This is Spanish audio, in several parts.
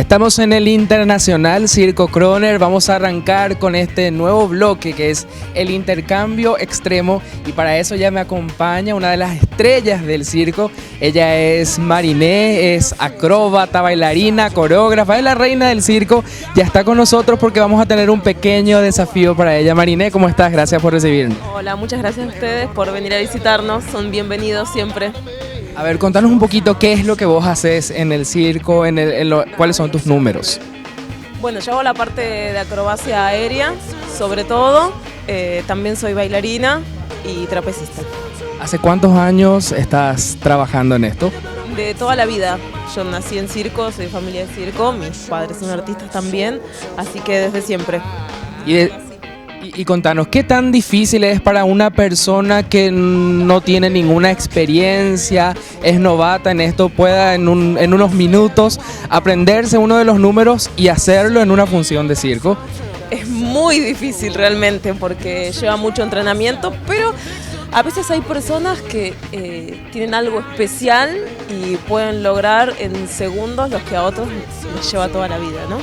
Estamos en el Internacional Circo Kroner. Vamos a arrancar con este nuevo bloque que es el intercambio extremo, y para eso ya me acompaña una de las estrellas del circo. Ella es Mariné, es acróbata, bailarina, coreógrafa, es la reina del circo. Ya está con nosotros porque vamos a tener un pequeño desafío para ella. Mariné, ¿cómo estás? Gracias por recibirnos. Hola, muchas gracias a ustedes por venir a visitarnos, son bienvenidos siempre. A ver, contanos un poquito qué es lo que vos haces en el circo, cuáles son tus números. Bueno, yo hago la parte de acrobacia aérea, sobre todo, también soy bailarina y trapecista. ¿Hace cuántos años estás trabajando en esto? De toda la vida, yo nací en circo, soy familia de circo, mis padres son artistas también, así que desde siempre. Y contanos, ¿qué tan difícil es para una persona que no tiene ninguna experiencia, es novata en esto, pueda en unos minutos aprenderse uno de los números y hacerlo en una función de circo? Es muy difícil realmente porque lleva mucho entrenamiento, pero a veces hay personas que tienen algo especial y pueden lograr en segundos lo que a otros les lleva toda la vida, ¿no?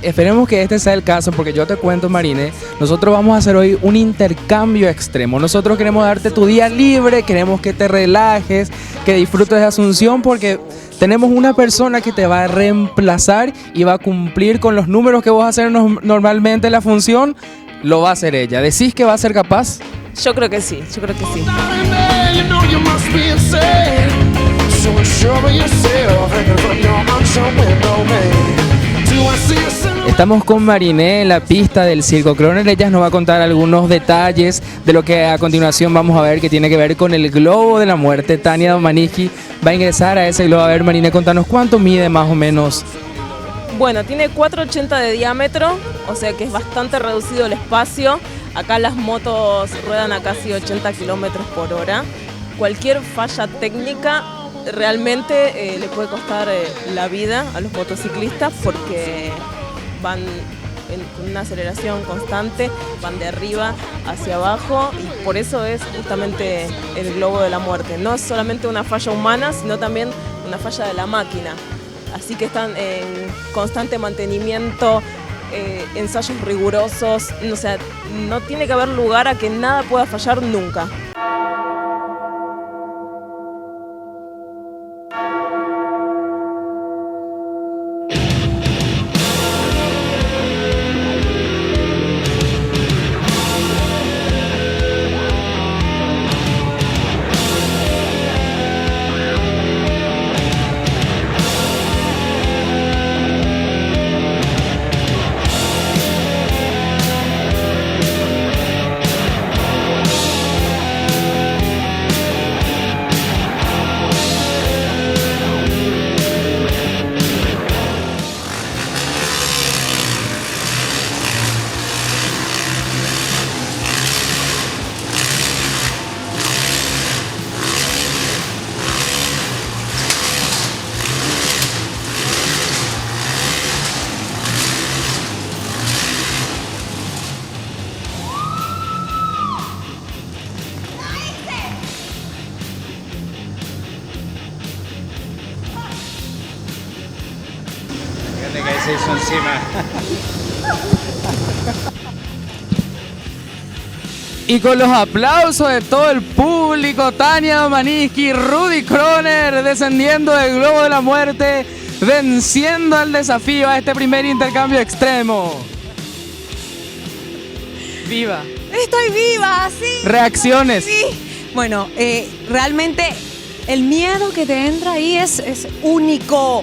Esperemos que este sea el caso, porque yo te cuento, Mariné, nosotros vamos a hacer hoy un intercambio extremo. Nosotros queremos darte tu día libre, queremos que te relajes, que disfrutes de Asunción, porque tenemos una persona que te va a reemplazar y va a cumplir con los números que vos haces normalmente en la función. Lo va a hacer ella. ¿Decís que va a ser capaz? Yo creo que sí, yo creo que sí. Estamos con Mariné en la pista del Circo Kroner. Ella nos va a contar algunos detalles de lo que a continuación vamos a ver, que tiene que ver con el globo de la muerte. Tania Domanicki va a ingresar a ese globo. A ver, Mariné, contanos cuánto mide más o menos. Bueno, tiene 4,80 de diámetro, o sea que es bastante reducido el espacio. Acá las motos ruedan a casi 80 kilómetros por hora. Cualquier falla técnica realmente le puede costar la vida a los motociclistas porque van con una aceleración constante, van de arriba hacia abajo, y por eso es justamente el globo de la muerte. No es solamente una falla humana, sino también una falla de la máquina. Así que están en constante mantenimiento, ensayos rigurosos, o sea, no tiene que haber lugar a que nada pueda fallar nunca. Se hizo encima. Y con los aplausos de todo el público, Tania Domanicki, Rudy Kroner descendiendo del globo de la muerte, venciendo el desafío a este primer intercambio extremo. ¡Viva! Estoy viva, sí. ¿Reacciones? Sí. Bueno, realmente el miedo que te entra ahí es único.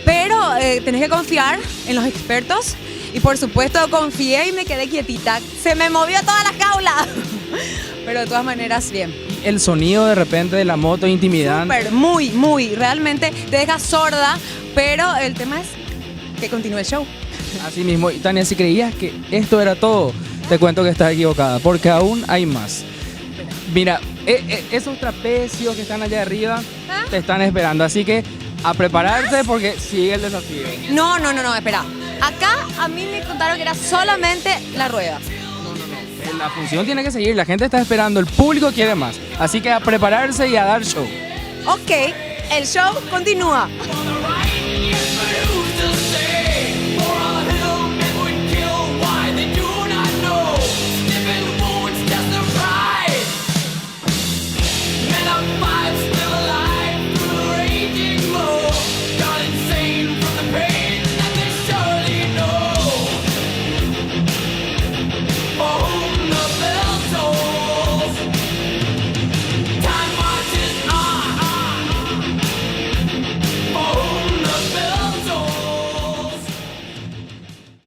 Pero tenés que confiar en los expertos y por supuesto confié y me quedé quietita. Se me movió toda la jaula, pero de todas maneras bien. El sonido de repente de la moto intimidante. Súper, muy, realmente te deja sorda, pero el tema es que continúe el show. Así mismo, y Tania, si creías que esto era todo, te cuento que estás equivocada, porque aún hay más. Mira, esos trapecios que están allá arriba te están esperando, así que a prepararse porque sigue el desafío. No, espera. Acá a mí me contaron que era solamente la rueda. No. La función tiene que seguir, la gente está esperando, el público quiere más. Así que a prepararse y a dar show. Ok, el show continúa. On the right, yes, I used to say fight still alive.